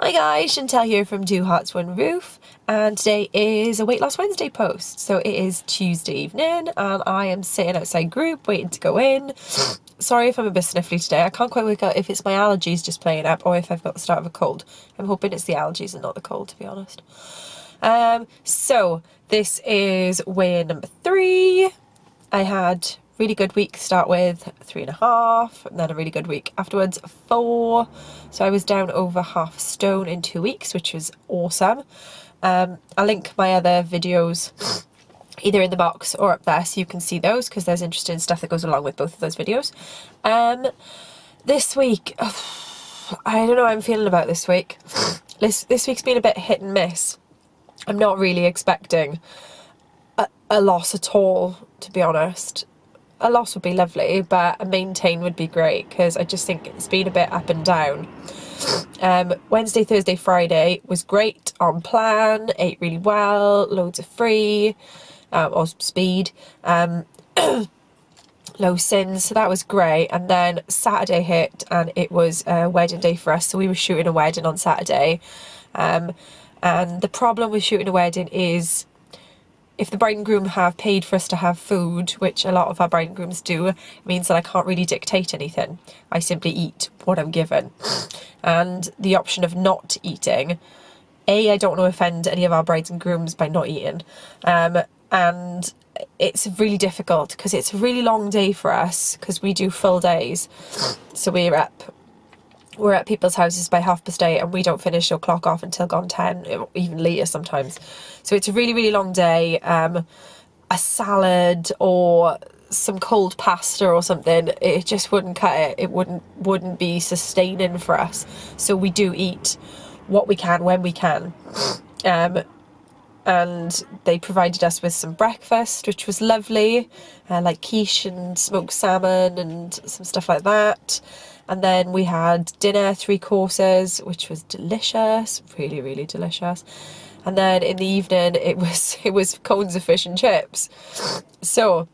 Hi guys, Chantel here from Two Hearts One Roof, and today is a Weight Loss Wednesday post. So it is Tuesday evening and I am sitting outside group waiting to go in. Sorry if I'm a bit sniffly today. I can't quite work out if it's my allergies just playing up or if I've got the start of a cold. I'm hoping it's the allergies and not the cold, to be honest. So this is weigh-in number 3. I had really good week to start with, 3.5, and then a really good week afterwards, 4. So I was down over half a stone in 2 weeks, which was awesome. I'll link my other videos either in the box or up there so you can see those, because there's interesting stuff that goes along with both of those videos. This week, I don't know how I'm feeling about this week. This week's been a bit hit and miss. I'm not really expecting a loss at all, to be honest. A loss would be lovely, but a maintain would be great, because I just think it's been a bit up and down. Wednesday, Thursday, Friday was great on plan, ate really well, loads of free, or speed, low sins, so that was great. And then Saturday hit and it was a wedding day for us, so we were shooting a wedding on Saturday. And the problem with shooting a wedding is, if the bride and groom have paid for us to have food, which a lot of our bride and grooms do, it means that I can't really dictate anything. I simply eat what I'm given. And the option of not eating, I don't want to offend any of our brides and grooms by not eating. And it's really difficult because it's a really long day for us, because we do full days. So we're at people's houses by 8:30 and we don't finish or clock off until gone 10, even later sometimes. So it's a really, really long day. A salad or some cold pasta or something, it just wouldn't cut it. It wouldn't be sustaining for us. So we do eat what we can when we can. And they provided us with some breakfast, which was lovely, like quiche and smoked salmon and some stuff like that. And then we had dinner, 3 courses, which was delicious, really, really delicious. And then in the evening, it was cones of fish and chips. So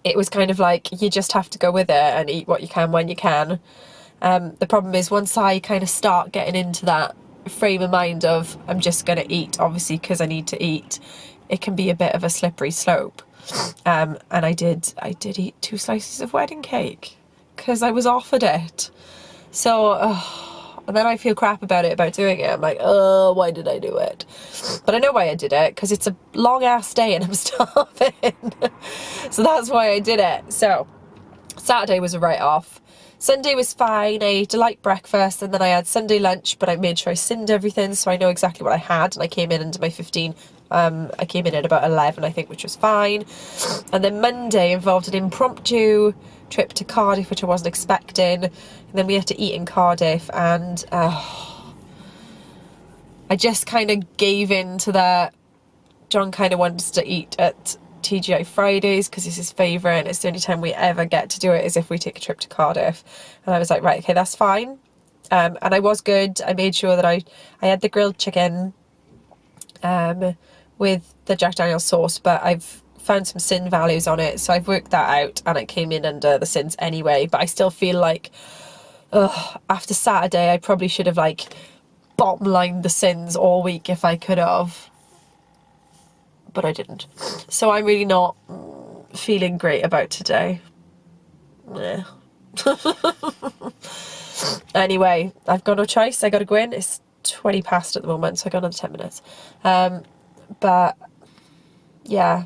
it was kind of like, you just have to go with it and eat what you can when you can. The problem is, once I kind of start getting into that frame of mind of, I'm just going to eat, obviously, because I need to eat, it can be a bit of a slippery slope. And I did eat 2 slices of wedding cake, because I was offered it. So, and then I feel crap about doing it. I'm like, oh, why did I do it? But I know why I did it, because it's a long ass day and I'm starving. So that's why I did it. So Saturday was a write-off. Sunday was fine. I ate a light breakfast and then I had Sunday lunch, but I made sure I sinned everything so I know exactly what I had, and I came in under my 15. I came in at about 11, I think, which was fine. And then Monday involved an impromptu trip to Cardiff, which I wasn't expecting. And then we had to eat in Cardiff, and I just kind of gave in to that. John kind of wants to eat at TGI Fridays because it's his favourite, and it's the only time we ever get to do it is if we take a trip to Cardiff. And I was like, right, okay, that's fine. And I was good. I made sure that I had the grilled chicken with the Jack Daniel's sauce, but I've found some sin values on it, so I've worked that out and it came in under the sins anyway. But I still feel like, after Saturday I probably should have like bottom lined the sins all week if I could have, but I didn't. So I'm really not feeling great about today. Yeah. Anyway, I've got no choice. I gotta go in. It's 20 past at the moment, so I got another 10 minutes. But yeah,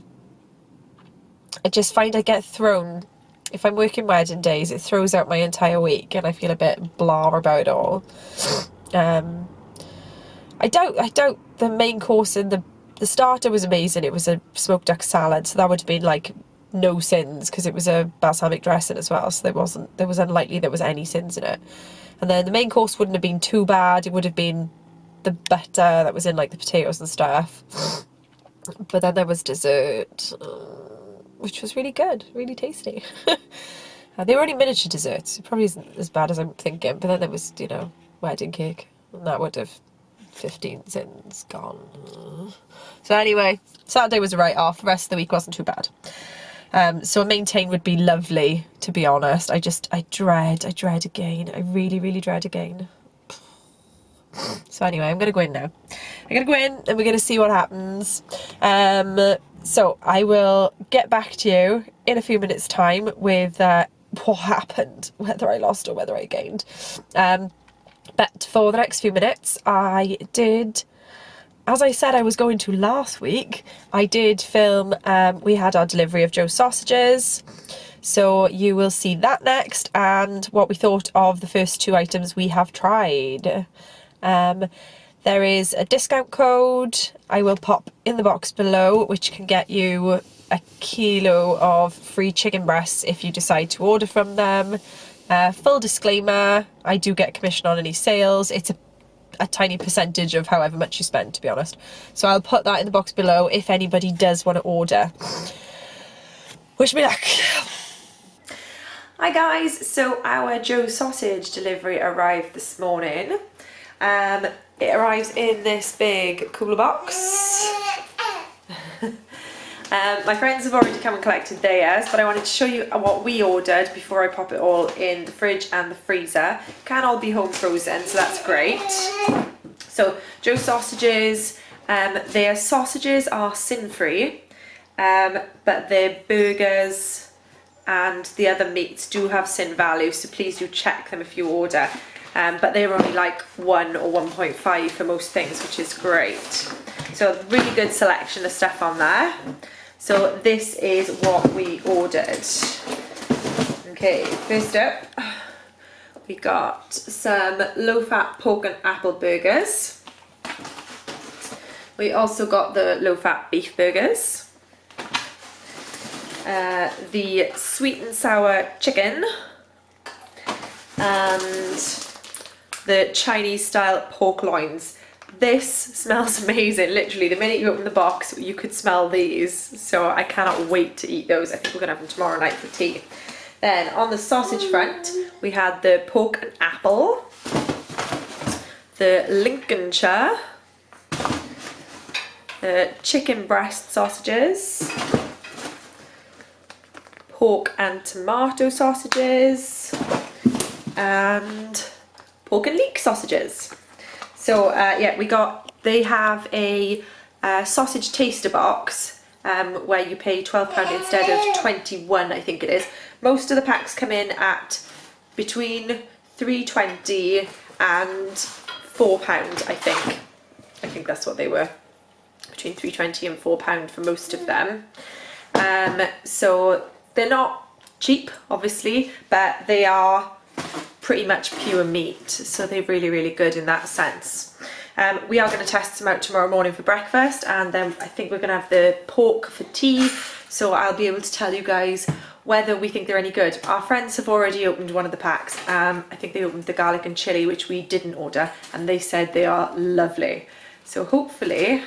I just find I get thrown, if I'm working wedding days, it throws out my entire week and I feel a bit blah about it all. I doubt the main course and the starter was amazing. It was a smoked duck salad, so that would have been like no sins, because it was a balsamic dressing as well, so there was unlikely there was any sins in it. And then the main course wouldn't have been too bad. It would have been the butter that was in like the potatoes and stuff. But then there was dessert, which was really good, really tasty. They were only miniature desserts. It probably isn't as bad as I'm thinking. But then there was, wedding cake, and that would have 15 sins gone. So anyway, Saturday was a write-off. The rest of the week wasn't too bad. So a maintain would be lovely, to be honest. I dread again. I really, really dread again. So anyway, I'm going to go in now. I'm going to go in and we're going to see what happens. So I will get back to you in a few minutes' time with what happened, whether I lost or whether I gained. But for the next few minutes, I did, as I said I was going to last week, I did film, we had our delivery of Joe's sausages. So you will see that next, and what we thought of the first 2 items we have tried. There is a discount code I will pop in the box below, which can get you a kilo of free chicken breasts if you decide to order from them. Full disclaimer, I do get commission on any sales. It's a tiny percentage of however much you spend, to be honest. So I'll put that in the box below if anybody does want to order. Wish me luck. Hi guys, so our Joe sausage delivery arrived this morning. It arrives in this big cooler box. My friends have already come and collected theirs, but I wanted to show you what we ordered before I pop it all in the fridge and the freezer. Can all be home frozen, so that's great. So Joe sausages, their sausages are sin-free, but their burgers and the other meats do have sin value, so please do check them if you order. But they're only like 1 or 1.5 for most things, which is great. So really good selection of stuff on there. So this is what we ordered. Okay, first up, we got some low-fat pork and apple burgers. We also got the low-fat beef burgers. The sweet and sour chicken. And the Chinese style pork loins. This smells amazing. Literally, the minute you open the box, you could smell these. So I cannot wait to eat those. I think we're gonna have them tomorrow night for tea. Then on the sausage front, we had the pork and apple, the Lincolnshire, the chicken breast sausages, pork and tomato sausages, and pork and leek sausages. So yeah, they have a sausage taster box where you pay £12 instead of 21, I think it is. Most of the packs come in at between £3.20 and £4, I think. I think that's what they were. Between £3.20 and £4 for most of them. So they're not cheap, obviously, but they are pretty much pure meat, so they're really, really good in that sense. We are going to test them out tomorrow morning for breakfast, and then I think we're going to have the pork for tea, so I'll be able to tell you guys whether we think they're any good. Our friends have already opened one of the packs. I think they opened the garlic and chilli, which we didn't order, and they said they are lovely. So hopefully,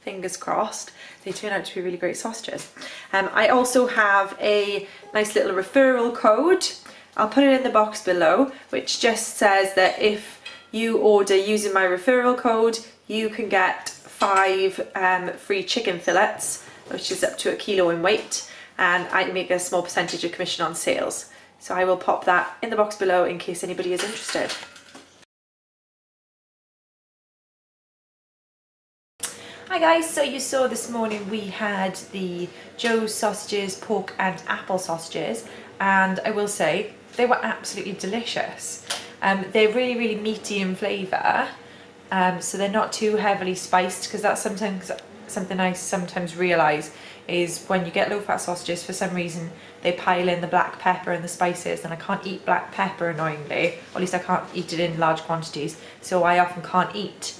fingers crossed, they turn out to be really great sausages. I also have a nice little referral code. I'll put it in the box below, which just says that if you order using my referral code, you can get 5 free chicken fillets, which is up to 1 kilo in weight, and I make a small percentage of commission on sales. So I will pop that in the box below in case anybody is interested. Hi guys, so you saw this morning we had the Joe's sausages, pork and apple sausages, and I will say they were absolutely delicious. They're really, really meaty in flavour, so they're not too heavily spiced, because that's sometimes something I sometimes realise is when you get low-fat sausages, for some reason they pile in the black pepper and the spices, and I can't eat black pepper annoyingly, or at least I can't eat it in large quantities, so I often can't eat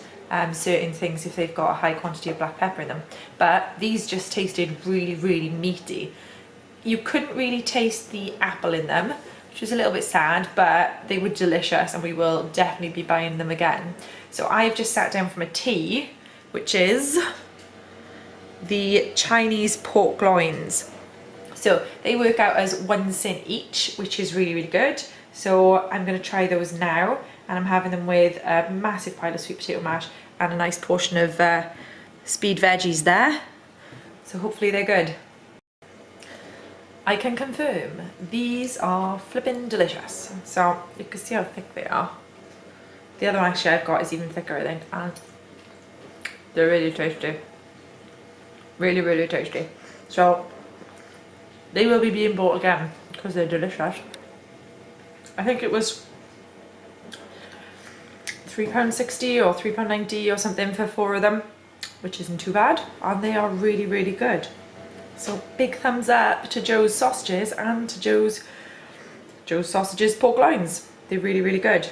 certain things if they've got a high quantity of black pepper in them. But these just tasted really, really meaty. You couldn't really taste the apple in them, which was a little bit sad, but they were delicious and we will definitely be buying them again. So I've just sat down from a tea, which is the Chinese pork loins. So they work out as 1 cent each, which is really, really good. So I'm going to try those now, and I'm having them with a massive pile of sweet potato mash and a nice portion of speed veggies there. So hopefully they're good. I can confirm these are flippin' delicious. So you can see how thick they are. The other one actually I've got is even thicker, I think, and they're really tasty. Really, really tasty. So they will be being bought again because they're delicious. I think it was £3.60 or £3.90 or something for 4 of them, which isn't too bad, and they are really, really good. So big thumbs up to Joe's sausages and to Joe's sausages pork loins. They're really, really good.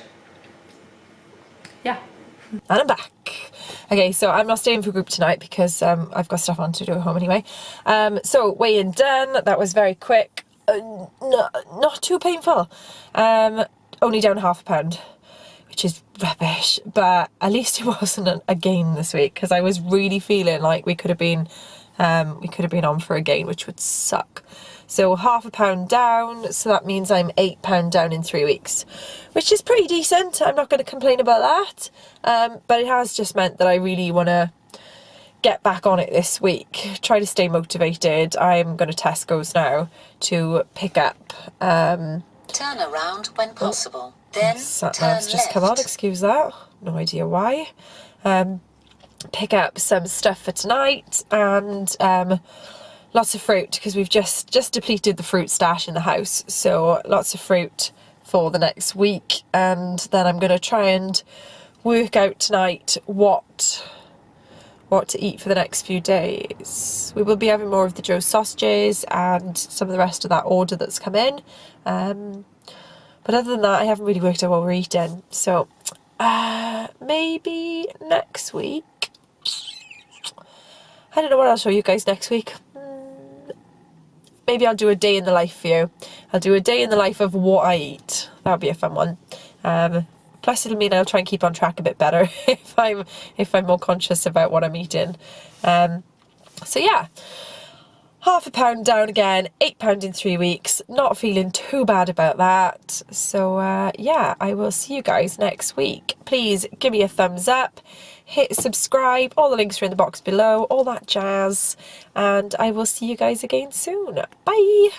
Yeah. And I'm back. Okay, so I'm not staying for group tonight because I've got stuff on to do at home anyway. So weigh-in done. That was very quick. Not too painful. Only down ½ pound, which is rubbish. But at least it wasn't a gain this week, because I was really feeling like we could have been on for a gain, which would suck. So ½ pound down, so that means I'm £8 down in 3 weeks, which is pretty decent. I'm not going to complain about that, but it has just meant that I really want to get back on it this week, try to stay motivated. I'm going to Tesco's now to pick up turn around when possible, then turn just left. come on, excuse that, no idea why. Pick up some stuff for tonight, and lots of fruit, because we've just depleted the fruit stash in the house, so lots of fruit for the next week. And then I'm going to try and work out tonight what to eat for the next few days. We will be having more of the Joe sausages and some of the rest of that order that's come in, but other than that I haven't really worked out what we're eating. So maybe next week, I don't know what I'll show you guys next week. Maybe I'll do a day in the life for you. I'll do a day in the life of what I eat. That'll be a fun one. Plus it'll mean I'll try and keep on track a bit better if I'm more conscious about what I'm eating. So yeah, £0.5 pound down again, £8 in 3 weeks. Not feeling too bad about that. So yeah, I will see you guys next week. Please give me a thumbs up, hit subscribe, all the links are in the box below, all that jazz, and I will see you guys again soon. Bye!